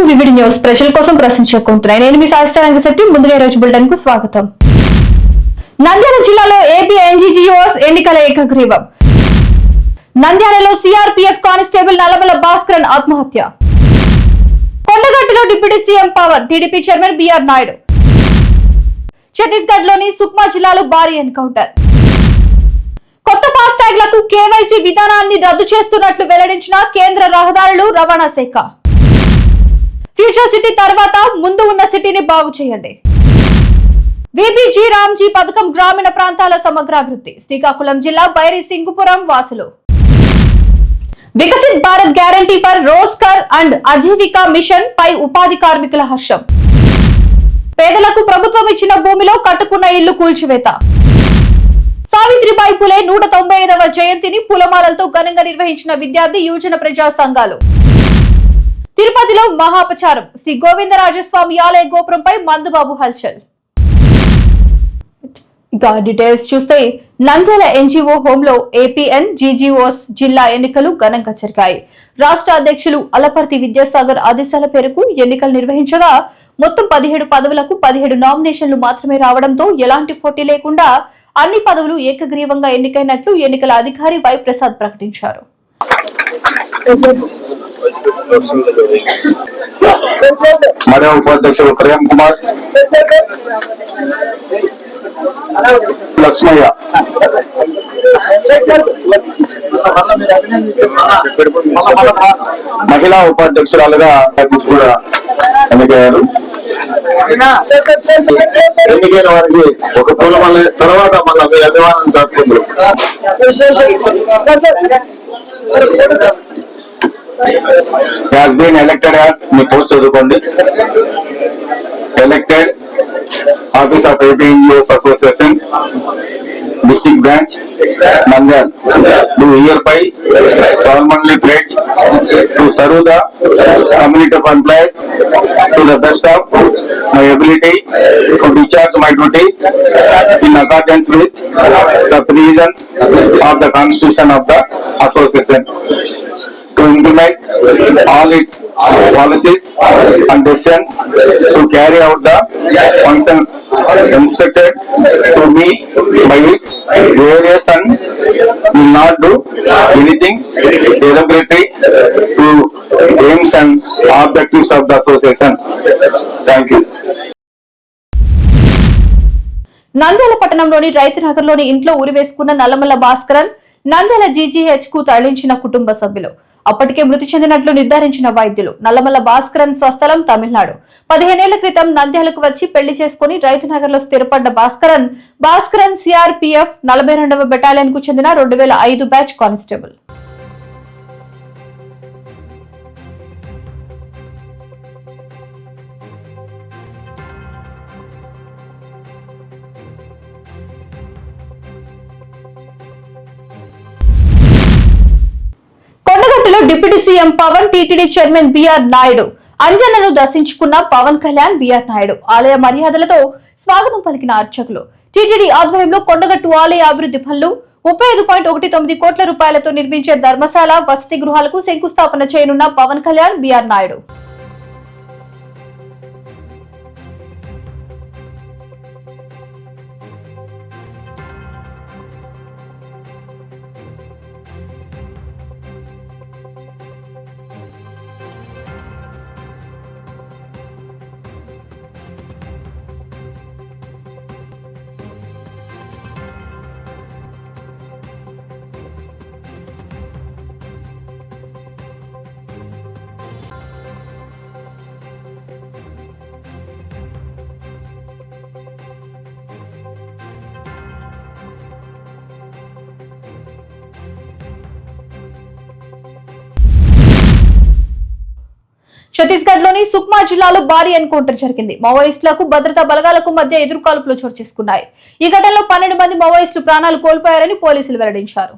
VVD news ప్రజల కోసం ప్రశ్నించుకుంటున్నాయి. నేను మీ సాయిస్థానానికి శెట్టి. ముందుగా రోజు బులెటిన్ కు స్వాగతం. నంద్యాల జిల్లాలో ఏపీ ఎన్జీజీఓస్ ఎన్నికల ఏకగ్రీవం. నంద్యాలలో సిఆర్పీఎఫ్ కానిస్టేబుల్ నల్లమల భాస్కరన్ ఆత్మహత్య. కొండగట్టులో deputy CM Pawan, TDP chairman BR Naidu. Chhattisgarh లోని సుక్మా జిల్లాలో భారీ ఎన్కౌంటర్. కొత్త ఫాస్టాగ్లకు కేవైసీ విధానాన్ని రద్దు చేస్తున్నట్లు వెల్లడించిన కేంద్ర రహదారులు రవాణా శాఖ. ఫ్యూచర్ సిటీ తర్వాత ముందు ఉన్న సిటీని బాగు చేయండి. విబిజీ రామ్జీ పథకం గ్రామీణ ప్రాంతాల సమగ్రాభివృద్ధి. శ్రీకాకుళం జిల్లా బైరి సింగుపురం వాసులు. Viksit Bharat guarantee for Rozgar and Ajeevika mission పై ఉపాధి కార్మికుల హర్షం. పేదలకు ప్రభుత్వం ఇచ్చిన భూమిలో కట్టుకున్న ఇల్లు కూల్చివేత. సావిత్రిబాయి పులే 195వ జయంతిని పూలమాలలతో ఘనంగా నిర్వహించిన విద్యార్థి యువజన ప్రజా సంఘాలు. తిరుపతిలో మహాపచారం. శ్రీ గోవిందరాజస్వామి ఆలయ గోపురంపై మందుబాబు హల్చల్. ఇక డీటెయిల్స్ చూస్తే నంద్యాల ఎన్జీఓ హోంలో ఏపీఎన్ జీజీఓస్ జిల్లా ఎన్నికలు ఘనంగా జరిగాయి. రాష్ట్ర అధ్యక్షులు అలపర్తి విద్యాసాగర్ ఆదేశాల మేరకు ఎన్నికలు నిర్వహించగా మొత్తం 17 పదవులకు 17 నామినేషన్లు మాత్రమే రావడంతో ఎలాంటి పోటీ లేకుండా అన్ని పదవులు ఏకగ్రీవంగా ఎన్నికైనట్లు ఎన్నికల అధికారి వై ప్రసాద్ ప్రకటించారు. మరో ఉపాధ్యక్షుడు ప్రేమ్ కుమార్, లక్ష్మయ్య, మహిళా ఉపాధ్యక్షురాలుగా కూడా ఎన్నికయ్యారు. ఎన్నికైన వారికి ఒక పూలమల్లి తర్వాత మన అభిమానం జరుపుకుంది. has been elected as మీ పోస్ట్ చదువుకోండి. Elected office of AP NGOs association district branch Nandyal do hereby solemnly pledge to serve the community of employees to the best of my ability to discharge my duties in accordance with the provisions of the Constitution of the Association, to implement all its policies and decisions, to carry out the functions instructed to me by its various, and will not do anything derogatory to aims and objectives of the association. Thank you. Nandyal పట్టణంలోని రైతు నగర్లోని ఇంట్లో ఉరివేసుకున్న Nallamala Bhaskaran Nandyal GGH కు తరలించిన కుటుంబ సభ్యులు. అప్పటికే మృతి చెందినట్లు నిర్ధారించిన వైద్యులు. నల్లమల్ల భాస్కరన్ స్వస్థలం తమిళనాడు. 15 ఏళ్ల క్రితం నంద్యాలకు వచ్చి పెళ్లి చేసుకుని రైతునగర్ లో స్థిరపడ్డ భాస్కరన్ సిఆర్పీఎఫ్ 42వ బెటాలియన్ కు చెందిన 2005 బ్యాచ్ కానిస్టేబుల్. కొండగట్టులో deputy CM Pawan, TTD chairman BR Naidu అంజనను దర్శించుకున్న పవన్ కళ్యాణ్, బిఆర్ నాయుడు ఆలయ మర్యాదలతో స్వాగతం పలికిన అర్చకులు. టీటీడీ ఆధ్వర్యంలో కొండగట్టు ఆలయ అభివృద్ధి పనులు 35.19 కోట్ల రూపాయలతో నిర్మించే ధర్మశాల, వసతి గృహాలకు శంకుస్థాపన చేయనున్న పవన్ కళ్యాణ్, బిఆర్ నాయుడు. ఛత్తీస్గఢ్ లోని సుక్మా జిల్లాలో భారీ ఎన్కౌంటర్ జరిగింది. మావోయిస్టులకు భద్రతా బలగాలకు మధ్య ఎదురుకాల్పులు చోటు చేసుకున్నాయి. ఈ ఘటనలో 12 మంది మావోయిస్టులు ప్రాణాలు కోల్పోయారని పోలీసులు వెల్లడించారు.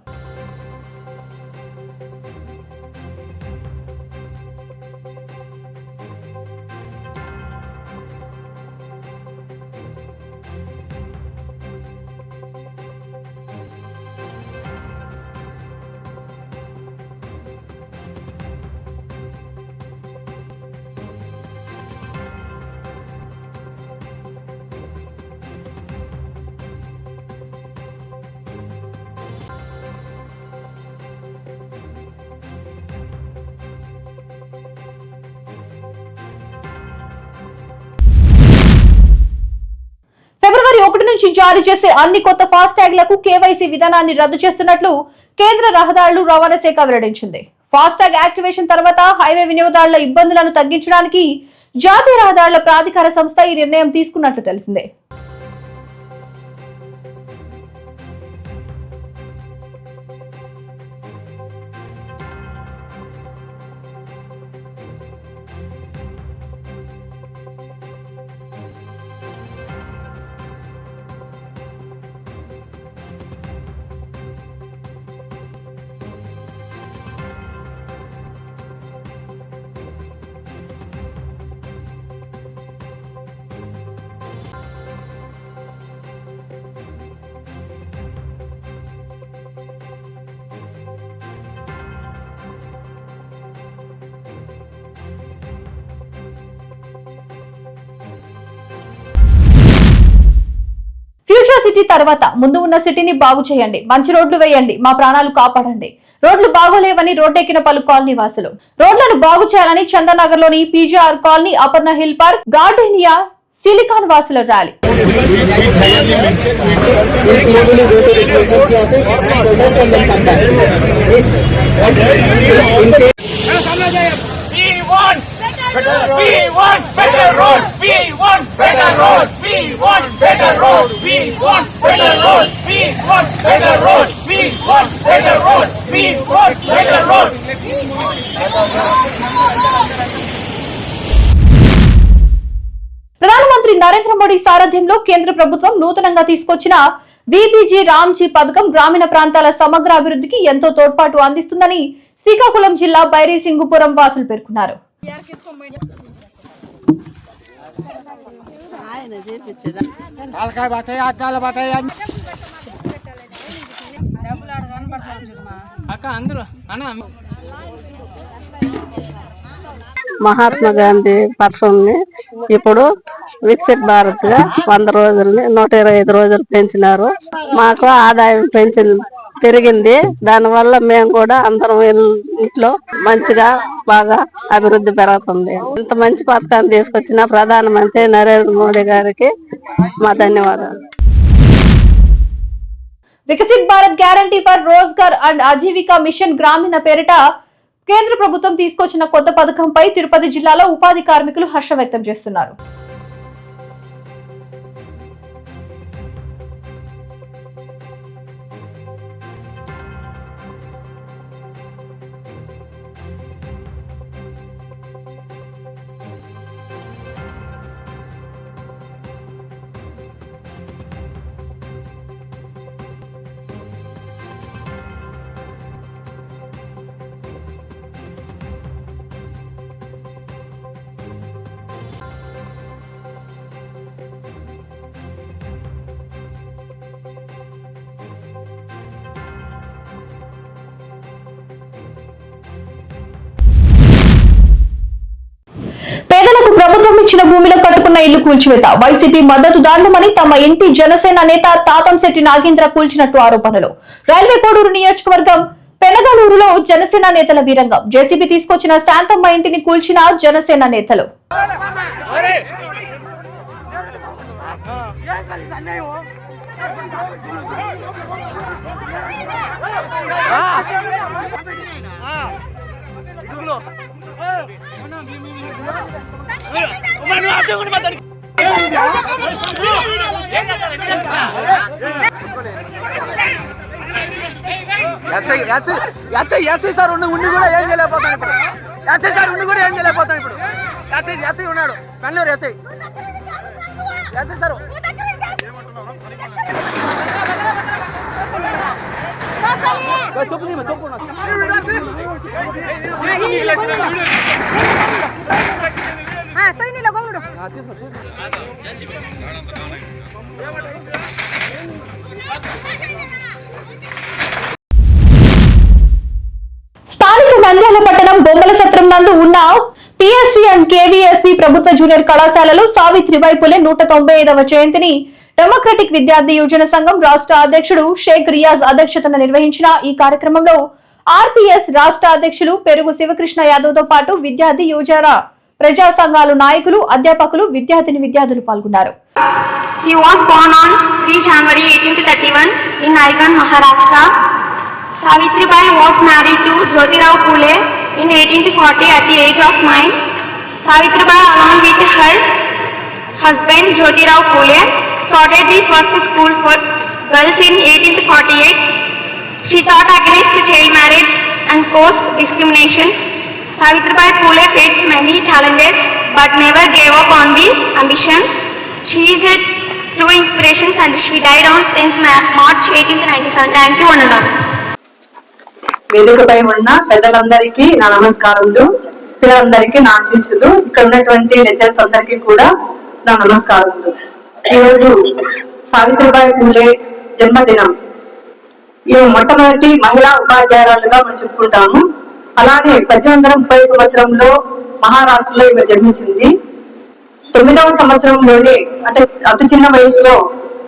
నుంచి జారీ చేసే అన్ని కొత్త ఫాస్టాగ్లకు కేవైసీ విధానాన్ని రద్దు చేస్తున్నట్లు కేంద్ర రహదారులు రవాణా శాఖ వెల్లడించింది. ఫాస్టాగ్ యాక్టివేషన్ తర్వాత హైవే వినియోగదారుల ఇబ్బందులను తగ్గించడానికి జాతీయ రహదారుల ప్రాధికార సంస్థ ఈ నిర్ణయం తీసుకున్నట్లు తెలిసిందే. ఫ్యూచర్ సిటీ తర్వాత ముందు ఉన్న సిటీని బాగు చేయండి, మంచి రోడ్లు వేయండి, మా ప్రాణాలు కాపాడండి. రోడ్లు బాగోలేవని రోడ్డెక్కిన పలు కాలనీ వాసులు. రోడ్లను బాగు చేయాలని చందనగర్ లోని PGR colony, Aparna Hill Park, Gardenia, Silicon వాసుల ర్యాలీ. We want better roads. We want better roads. We want better roads. We want better roads. We want better roads. We want better roads. We want better roads. ప్రధానమంత్రి నరేంద్ర మోడీ సారథ్యంలో కేంద్ర ప్రభుత్వం నూతనంగా తీసుకొచ్చిన VBG Ramji పథకం గ్రామీణ ప్రాంతాల సమగ్ర అభివృద్ధికి ఎంతో తోడ్పాటు అందిస్తుందని శ్రీకాకుళం జిల్లా బైరీసింగుపురం వాసులు పేర్కొన్నారు. మహాత్మా గాంధీ పథకంని ఇప్పుడు వికసిత్ భారత్ గా 100 రోజుల్ని 125 రోజులు పెంచినారు. మాకు ఆదాయం పెరిగింది. దానివల్ల మేము కూడా అందరం ఇంట్లో మంచిగా బాగా అభివృద్ధి పెరుగుతుంది. ఇంత మంచి పథకాన్ని తీసుకొచ్చిన ప్రధానమంత్రి నరేంద్ర మోడీ గారికి మా ధన్యవాదాలు. Viksit Bharat guarantee for Rozgar and Ajeevika Mission Gramin పేరిట కేంద్ర ప్రభుత్వం తీసుకొచ్చిన కొత్త పథకంపై తిరుపతి జిల్లాలో ఉపాధి కార్మికులు హర్షం వ్యక్తం చేస్తున్నారు. పేదలకు ప్రభుత్వం ఇచ్చిన భూమిలో కట్టుకున్న ఇల్లు కూల్చివేత. వైసీపీ మద్దతుదారులమని తమ ఎంపీ జనసేన నేత తాతంశెట్టి నాగేంద్ర కూల్చినట్టు ఆరోపణలు. రైల్వే కోడూరు నియోజకవర్గం పెనగలూరులో జనసేన నేతల వీరంగం. జేసీబీ తీసుకొచ్చిన శాంతమ్మ ఇంటిని కూల్చిన జనసేన నేతలు. ఎస్ఐ సార్ ఉండి కూడా ఏం చేయలేకపోతాను ఇప్పుడు. ఎస్ఐ సార్ ఉండి కూడా ఏం చేయలేకపోతాను ఇప్పుడు. ఎస్ఐ ఉన్నాడు కల్లూరు ఎస్ఐ సార్. స్థానిక నంద్యాల పట్టణం బొమ్మల సత్రం నందు ఉన్న పిఎస్సి అండ్ కేవీఎస్వి ప్రభుత్వ జూనియర్ కళాశాలలో సావిత్రిబాయి పులే 195వ జయంతిని డెమోక్రటిక్ విద్యార్థి యువజన సంఘం రాష్ట్ర అధ్యక్షుడు షేక్ రియాజ్ అధ్యక్షతన నిర్వహించిన ఈ కార్యక్రమంలో ఆర్పీఎస్ రాష్ట్ర అధ్యక్షులు పెరుగు శివకృష్ణ యాదవ్ తో పాటు విద్యార్థి యువజన ప్రజా సంఘాలు నాయకులు, అధ్యాపకులు, విద్యార్థులు పాల్గొన్నారు. She was born on 3 January 1831 in Naigaon, Maharashtra. Savitribai was married to Jyotirao Phule in 1840 at the age of 9. Savitribai, along with her husband Jyotirao Phule, started the first school for girls in 1848. She taught against child marriage and caste discriminations. Savitribai Phule faced many challenges but never gave up on the ambition. She is a true inspiration and she died on 10th March 1897. Thank you, one and all. వేదికపై ఉన్న పెద్దలందరికీ నా నమస్కారములు, పిల్లలందరికీ నా ఆశీస్సులు, ఇక్కడ ఉన్నటువంటి లెక్చరర్స్ అందరికీ కూడా నా నమస్కారములు. ఈరోజు సావిత్రిబాయి పూలే జన్మదినం. ఈమె మొట్టమొదటి మహిళా ఉపాధ్యాయురాలుగా మనం చెప్పుకుంటాము. అలానే 1830 సంవత్సరంలో మహారాష్ట్రలో ఈమె జన్మించింది. 9వ సంవత్సరంలోనే అంటే అతి చిన్న వయసులో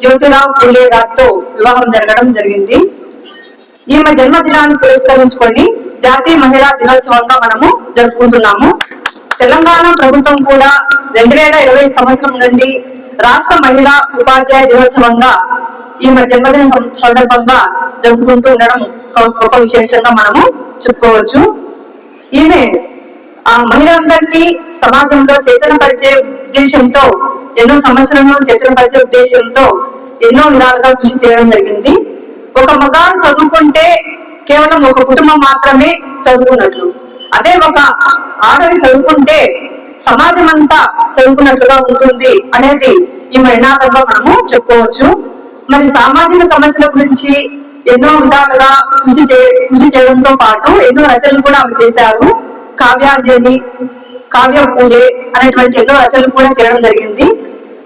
జ్యోతిరావు పూలే గారితో వివాహం జరగడం జరిగింది. ఈమె జన్మదినాన్ని పురస్కరించుకొని జాతీయ మహిళా దినోత్సవంగా మనము జరుపుకుంటున్నాము. తెలంగాణ ప్రభుత్వం కూడా 2020 సంవత్సరం నుండి రాష్ట్ర మహిళా ఉపాధ్యాయ దినోత్సవంగా ఈమె జన్మదిన సందర్భంగా జరుపుకుంటూ ఉండడం గొప్ప విశేషంగా మనము చెప్పుకోవచ్చు. ఈమె ఆ మహిళలందరినీ సమాజంలో చైతన్యపరిచే ఉద్దేశంతో, ఎన్నో సమస్యలను చైతన్యపరిచే ఉద్దేశంతో ఎన్నో విధాలుగా కృషి చేయడం జరిగింది. ఒక మగాడు చదువుకుంటే కేవలం ఒక కుటుంబం మాత్రమే చదువుకున్నట్లు, అదే ఒక ఆడది చదువుకుంటే సమాజం అంతా చదువుకున్నట్లుగా ఉంటుంది అనేది ఈ నినాదంగా మనము చెప్పుకోవచ్చు. మరి సామాజిక సమస్యల గురించి ఎన్నో విధాలుగా కృషి చేయడంతో పాటు ఎన్నో రచనలు కూడా ఆమె చేశారు. కావ్యాంజలి, కావ్య పూలే అనేటువంటి ఎన్నో రచనలు కూడా చేయడం జరిగింది.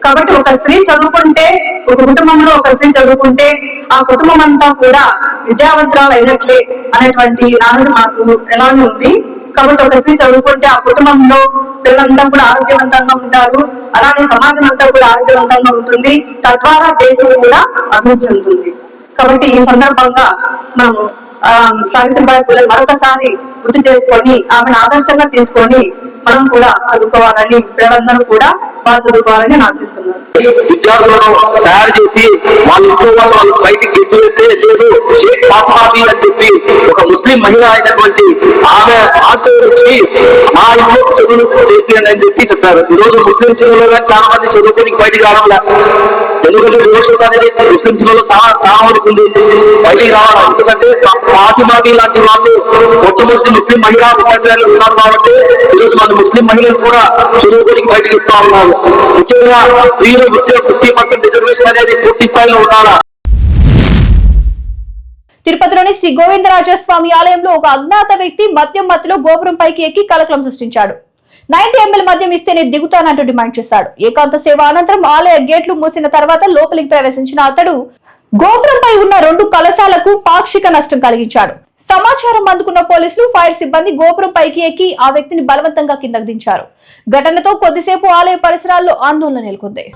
కాబట్టి ఒక స్త్రీ చదువుకుంటే, ఒక కుటుంబంలో ఒక స్త్రీ చదువుకుంటే ఆ కుటుంబం అంతా కూడా విద్యావంతురాలు అయినట్లే అనేటువంటి నానుడు మనకు ఎలానే ఉంది. కాబట్టి ఒక స్త్రీ చదువుకుంటే ఆ కుటుంబంలో పిల్లలంతా కూడా ఆరోగ్యవంతంగా ఉంటారు, అలానే సమాజం అంతా కూడా ఆరోగ్యవంతంగా ఉంటుంది, తద్వారా దేశం కూడా అభివృద్ధి చెందుతుంది. కాబట్టి ఈ సందర్భంగా మనము సావిత్రిబాయి పూలే మరొకసారి గుర్తు చేసుకొని ఆమెను ఆదర్శంగా తీసుకొని మనం కూడా చదువుకోవాలని, పిల్లలందరూ కూడా బాగా చదువుకోవాలని ఆశిస్తున్నాను. విద్యార్థులను తయారు చేసి వాళ్ళ ఇంట్లో వాళ్ళు బయటికి గెట్టు వేస్తే లేదు షేక్ ఫాతిమాబీ అని చెప్పి ఒక ముస్లిం మహిళ అయినటువంటి ఆమె హాస్టల్ వచ్చి మా ఇంట్లో చదువులు నేర్పియండి అని చెప్పి చెప్పారు. ఈ రోజు ముస్లింస్ లో కానీ చాలా మంది చదువుకొని బయటికి రావడం, ఎందుకంటే వివక్షత అనేది ముస్లింస్ లో చాలా వరకు ఉంది, బయటికి రావాలి. ఎందుకంటే ఫాతిమాబీ లాంటి వాళ్ళు మొట్టమొదటి ముస్లిం మహిళా ఉపాధ్యాయులు ఉన్నారు కాబట్టి ఈరోజు మన ముస్లిం మహిళలు కూడా చదువుకొని బయటకు ఇస్తా ఉన్నారు. ముఖ్యంగా స్త్రీల విద్య 50% రిజర్వేషన్ అనేది పూర్తి స్థాయిలో ఉండాలా. తిరుపతిలోని శ్రీ గోవిందరాజస్వామి ఆలయంలో ఒక అజ్ఞాత వ్యక్తి మద్యం మత్తులో గోపురం పైకి ఎక్కి కలకలం సృష్టించాడు. 90 ml మద్యం ఇస్తేనే దిగుతానంటూ డిమాండ్ చేశాడు. ఏకాంత సేవ అనంతరం ఆలయ గేట్లు మూసిన తర్వాత లోపలికి ప్రవేశించిన అతడు గోపురంపై ఉన్న 2 కలశాలకు పాక్షిక నష్టం కలిగించాడు. సమాచారం అందుకున్న పోలీసులు, ఫైర్ సిబ్బంది గోపురం పైకి ఎక్కి ఆ వ్యక్తిని బలవంతంగా కిందకు దించారు. ఘటనతో కొద్దిసేపు ఆలయ పరిసరాల్లో ఆందోళన నెలకొంది.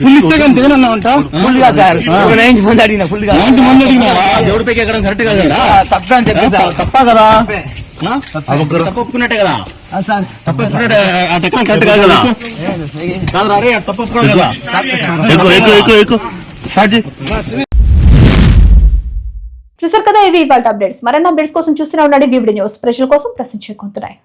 ఫుల్ ఇస్తే కానీ దిగనన్నావంట. ఫుల్ గా సార్, 90 మంది అడిగినా ఫుల్ గా 90 మంది అడిగినా దేవుడి పైకి ఎక్కడం కరెక్ట్ కదా, తప్ప అని చెప్పి సార్. తప్ప కదా, తప్పుకున్నట్టే కదా సార్, తప్పుకున్నట్టే కరెక్ట్ కాదు కదా, కాదు రే తప్పుకున్నాడు కదా. చూసారు కదా, ఇవి ఇవాళ అప్డేట్స్. మరిన్ని అప్డేట్స్ కోసం చూస్తూనే ఉండండి వివిడి న్యూస్. ప్రజల కోసం ప్రశ్నించుకుంటున్నాయి.